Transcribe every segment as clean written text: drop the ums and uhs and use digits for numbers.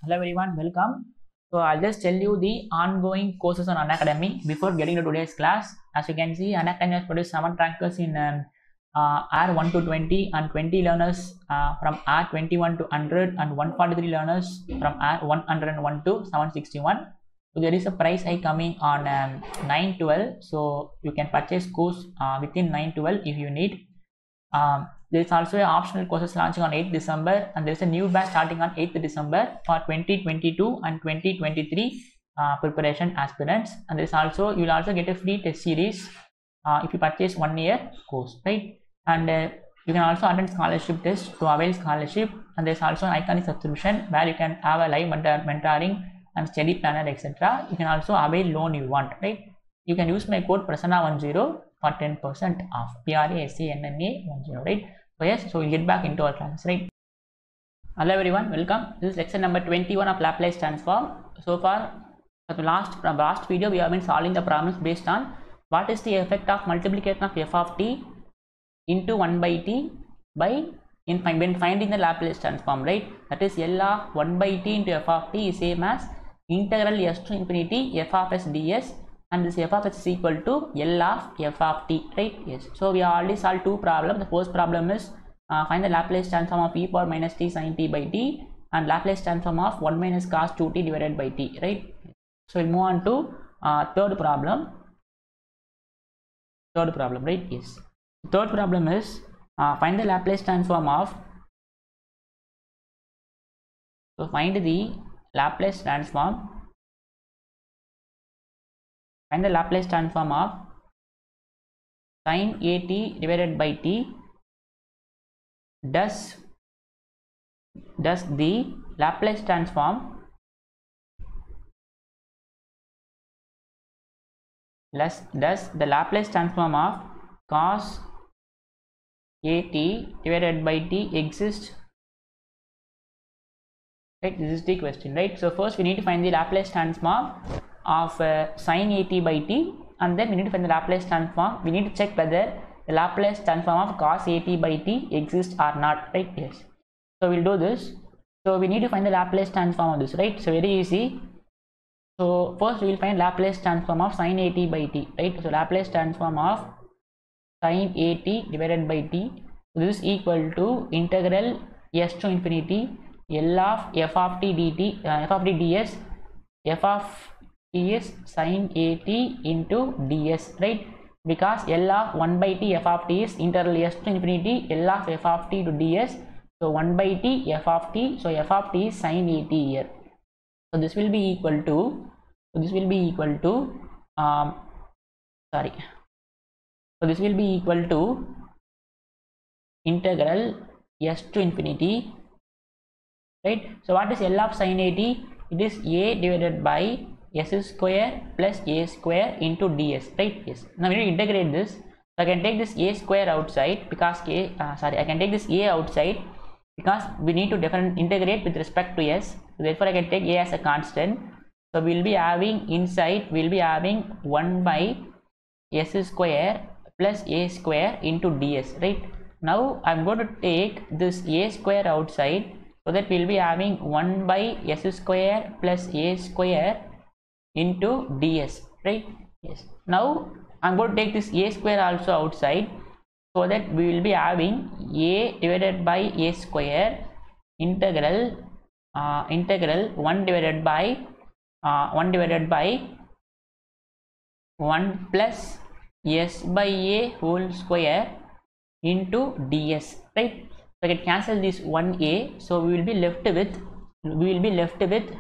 Hello everyone, welcome. So I'll just tell you the ongoing courses on Unacademy before getting to today's class. As you can see, Unacademy has produced 7 trackers in R1 to 20 and 20 learners from R21 to 100 and 143 learners from R101 to 761. So there is a price hike coming on 9/12. So you can purchase course within 9/12 if you need. There is also an optional courses launching on 8th December, and there is a new batch starting on 8th December for 2022 and 2023 preparation aspirants. And there is also, you will also get a free test series if you purchase 1 year course, right? And you can also attend scholarship test to avail scholarship. And there is also an Iconic subscription where you can have a live mentoring and study planner, etc. You can also avail loan you want, right? You can use my code Prasanna10 for 10% off. PRASANNA10, right? So yes, so we'll get back into our classes, right? Hello everyone, welcome. This is lecture number 21 of Laplace transform. So far, for the last video, we have been solving the problems based on what is the effect of multiplication of f of t into 1 by t by when finding the Laplace transform, right? That is L of 1 by t into f of t is same as integral s to infinity f of s ds, and this f of s is equal to L of f of t, right? Yes. So we already solved two problems. The first problem is find the Laplace transform of e power minus t sin t by t and Laplace transform of 1 minus cos 2t divided by t, right? So we'll move on to third problem, right? Yes. The third problem is find the Laplace transform of, so find the Laplace transform of sin at divided by t. Does the Laplace transform of cos at divided by t exist, right? This is the question, right? So first we need to find the Laplace transform of sin at by t, and then we need to find the Laplace transform. We need to check whether the Laplace transform of cos at by t exists or not, right? Yes. So we'll do this. So we need to find the Laplace transform of this, right? So very easy. So first we will find Laplace transform of sin at by t, right? So Laplace transform of sin at divided by t, so this is equal to integral s to infinity L of f of t dt, f of t ds, f of t is sin at into ds, right? Because L of 1 by t f of t is integral s to infinity L of f of t to ds. So 1 by t f of t, so f of t is sin at here. So this will be equal to, so this will be equal to integral s to infinity, right? So what is L of sin at? It is a divided by s square plus a square into ds, right? Yes. Now we need to integrate this. So I can take this a square outside because I can take this a outside because we need to integrate with respect to s. So therefore I can take a as a constant. So we will be having inside, we will be having 1 by s square plus a square into ds, right? Now I am going to take this a square outside, so that we will be having 1 by s square plus a square into ds, right? Yes. Now I am going to take this a square also outside, so that we will be having a divided by a square integral 1 divided by 1 plus s by a whole square into ds, right? So I can cancel this 1a, so we will be left with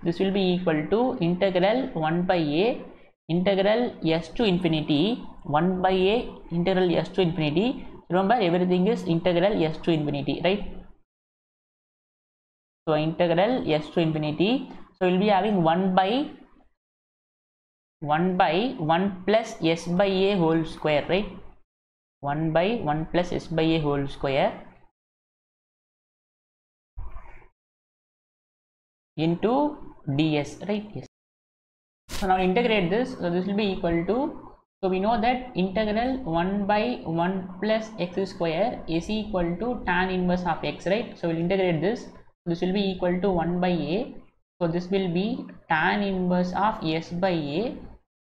this will be equal to integral 1 by a integral s to infinity 1 by a integral s to infinity. Remember, everything is integral s to infinity, right? So integral s to infinity, so we will be having 1 by 1 plus s by a whole square, right? 1 by 1 plus s by a whole square into ds, right? Yes. So now integrate this, so this will be equal to, so we know that integral 1 by 1 plus x square is equal to tan inverse of x, right? So we'll integrate this. This will be equal to 1 by a So this will be tan inverse of s by a,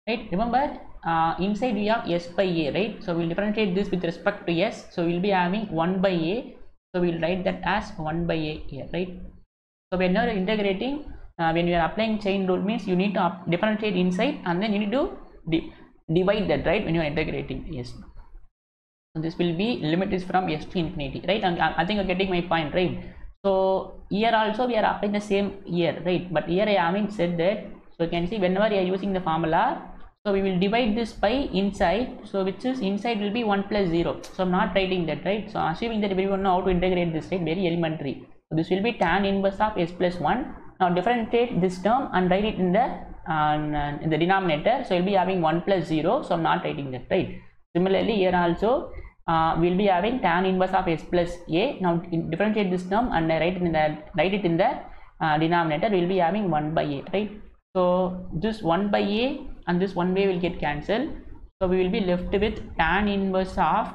right? Remember, inside we have s by a, right? So we'll differentiate this with respect to s. So we'll be having 1 by a. So we'll write that as 1 by a here, right? So when you're integrating, when you are applying chain rule, means you need to differentiate inside and then you need to divide that, right? When you are integrating, yes. So this will be limit is from s to infinity, right? And I think you're getting my point, right? So here also we are applying the same here, right? But here I haven't said that. So you can see whenever you are using the formula, so we will divide this by inside, so which is inside will be 1 plus 0. So I'm not writing that, right? So assuming that everyone know how to integrate this, right? Very elementary. So this will be tan inverse of s plus 1. Now differentiate this term and write it in the denominator. So you'll be having 1 plus 0. So I'm not writing that, right? Similarly here also we'll be having tan inverse of s plus a. Now differentiate this term and write it in the denominator. We'll be having 1 by a, right? So this 1 by a and this 1 by a will get cancelled. So we will be left with tan inverse of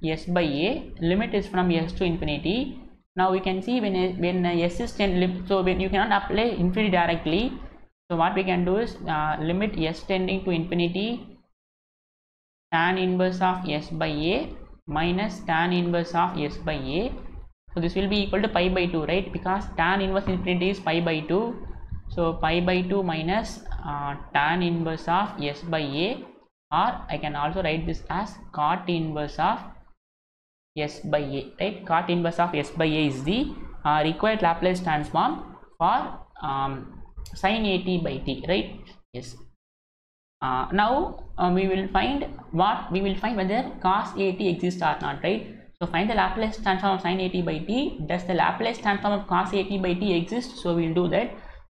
s by a. Limit is from s to infinity. Now we can see when s is 10, so when you cannot apply infinity directly. So what we can do is limit s tending to infinity, tan inverse of s by a minus tan inverse of s by a. So this will be equal to pi by 2, right? Because tan inverse infinity is pi by 2. So pi by 2 minus tan inverse of s by a, or I can also write this as cot inverse of s by a, right? Cot inverse of s by a is the required Laplace transform for sin a t by t, right? Yes. Now we will find whether cos a t exists or not, right? So find the Laplace transform of sin a t by t. Does the Laplace transform of cos a t by t exist? So we will do that.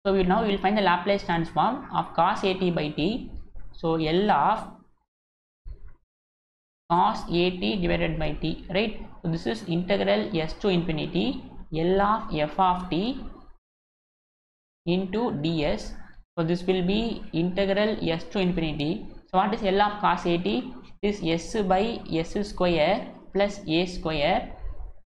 So we will find the Laplace transform of cos a t by t. So L of cos a t divided by t, right? So this is integral s to infinity L of f of t into ds. So this will be integral s to infinity. So what is L of cos a t? This s by s square plus a square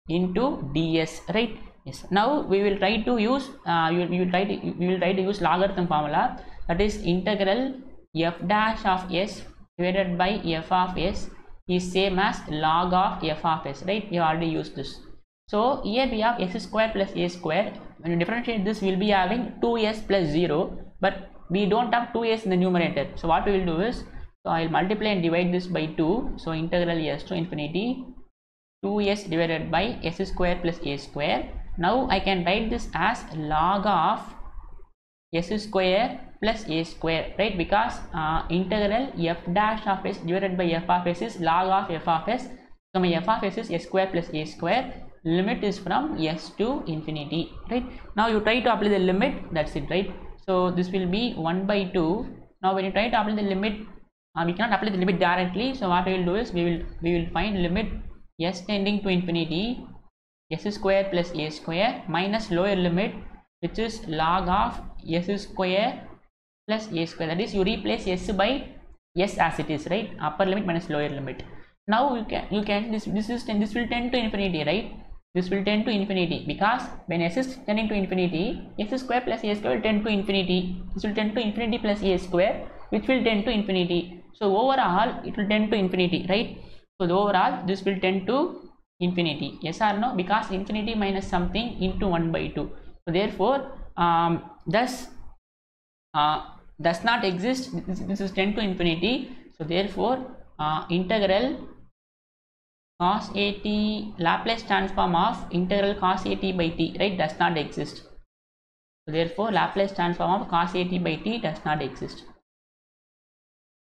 into ds, right? Yes. Now we will try to use we will try to use logarithm formula, that is integral f dash of s divided by f of s is same as log of f of s, right? You already used this. So here we have s square plus a square. When you differentiate this, we will be having 2s plus 0, but we don't have 2s in the numerator. So what we will do is, so I will multiply and divide this by 2. So integral s to infinity 2s divided by s square plus a square. Now I can write this as log of s square plus a square, right? Because integral f dash of s divided by f of s is log of f of s. So my f of s is s square plus a square. Limit is from s to infinity, right? Now you try to apply the limit, that's it, right? So this will be 1 by 2. Now when you try to apply the limit, we cannot apply the limit directly. So what we will do is we will find limit s tending to infinity s square plus a square minus lower limit, which is log of s square plus a square. That is, you replace s by s as it is, right? Upper limit minus lower limit. Now you can this will tend to infinity, right? This will tend to infinity because when s is tending to infinity, s square plus a square will tend to infinity. This will tend to infinity plus a square, which will tend to infinity. So overall it will tend to infinity, right? So the overall this will tend to infinity, yes or no? Because infinity minus something into 1 by 2. So therefore does not exist. This is tend to infinity. So therefore integral cos a t, Laplace transform of integral cos a t by t, right, does not exist. So therefore Laplace transform of cos a t by t does not exist.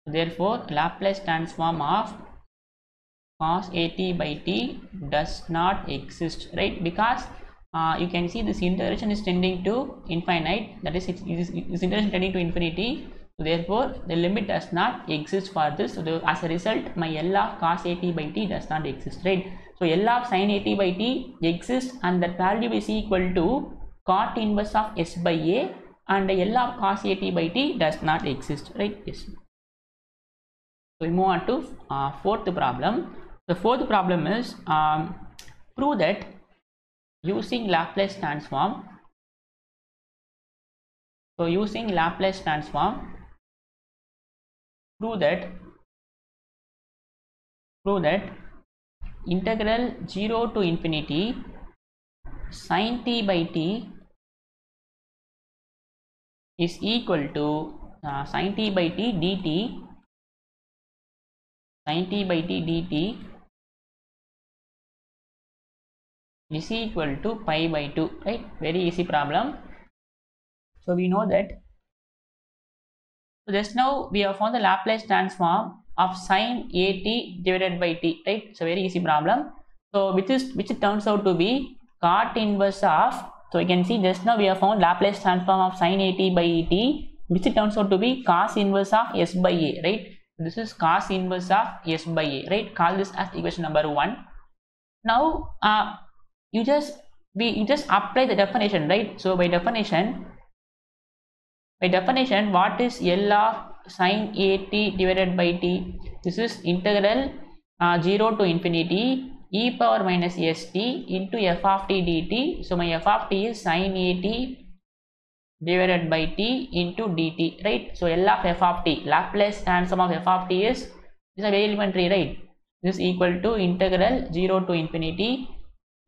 So therefore Laplace transform of cos a t by t does not exist, right? Because you can see this integration is tending to infinite, that is, this integration tending to infinity. So therefore the limit does not exist for this. So as a result, my L of cos a t by t does not exist, right? So L of sin a t by t exists, and that value is equal to cot inverse of s by a, and L of cos a t by t does not exist, right? Yes. So we move on to fourth problem. The fourth problem is prove that using Laplace transform So using Laplace transform, prove that integral 0 to infinity sin t by t is equal to sin t by t dt, sin t by t dt is equal to pi by 2, right? Very easy problem. So we know that. So just now we have found the Laplace transform of sin at divided by t, right? It's a very easy problem. So which turns out to be cot inverse of, so you can see just now we have found Laplace transform of sin at by t, which turns out to be cos inverse of s by a, right? This is cos inverse of s by a, right? Call this as equation number 1. Now you just apply the definition, right? So by definition, what is L of sin at divided by t? This is integral 0 to infinity e power minus st into f of t dt. So my f of t is sin at divided by t into dt, right? So L of f of t, Laplace transform of f of t is a very elementary, right? This is equal to integral 0 to infinity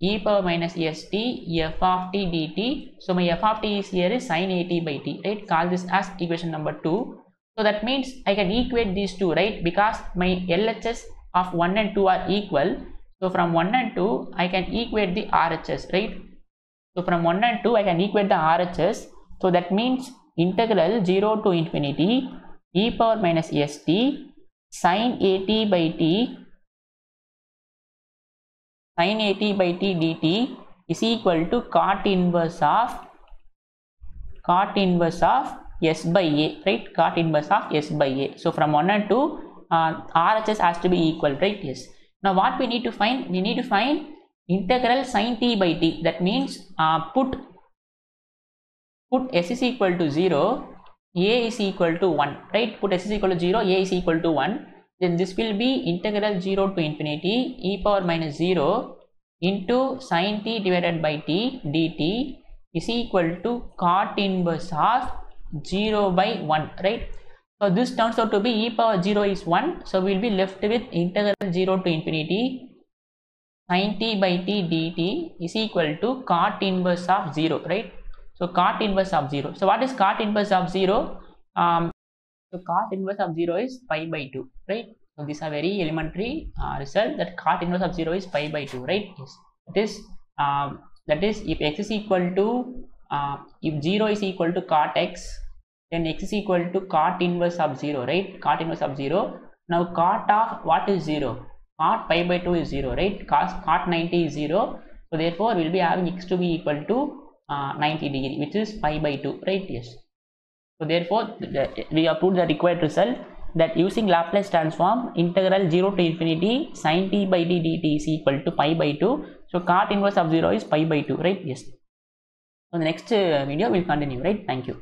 e power minus st f of t dt. So my f of t is here is sin at by t, right? Call this as equation number 2. So that means I can equate these two, right? Because my LHS of 1 and 2 are equal. So from 1 and 2 I can equate the RHS, right? So from 1 and 2 I can equate the RHS. So that means integral 0 to infinity e power minus st sin at by t sin at by t dt is equal to cot inverse of s by a, right? Cot inverse of s by a. So from 1 and 2 RHS has to be equal, right? Yes. Now what we need to find? We need to find integral sin t by t. That means put s is equal to 0, a is equal to 1, right? Put s is equal to 0, a is equal to 1. Then this will be integral 0 to infinity e power minus 0 into sin t divided by t dt is equal to cot inverse of 0 by 1, right? So this turns out to be e power 0 is 1. So we will be left with integral 0 to infinity sin t by t dt is equal to cot inverse of 0, right? So cot inverse of 0. So what is cot inverse of 0? So cot inverse of 0 is pi by 2, right? So these are very elementary result, that cot inverse of 0 is pi by 2, right? Yes. That is if x is equal to if 0 is equal to cot x, then x is equal to cot inverse of 0, right? Cot inverse of 0. Now cot of what is 0? Cot pi by 2 is 0, right? Cot 90 is 0. So therefore we will be having x to be equal to 90 degree, which is pi by 2, right? Yes. So therefore we have proved the required result, that using Laplace transform integral 0 to infinity sin t by t dt is equal to pi by 2. So cot inverse of 0 is pi by 2, right? Yes. So the next video will continue, right? Thank you.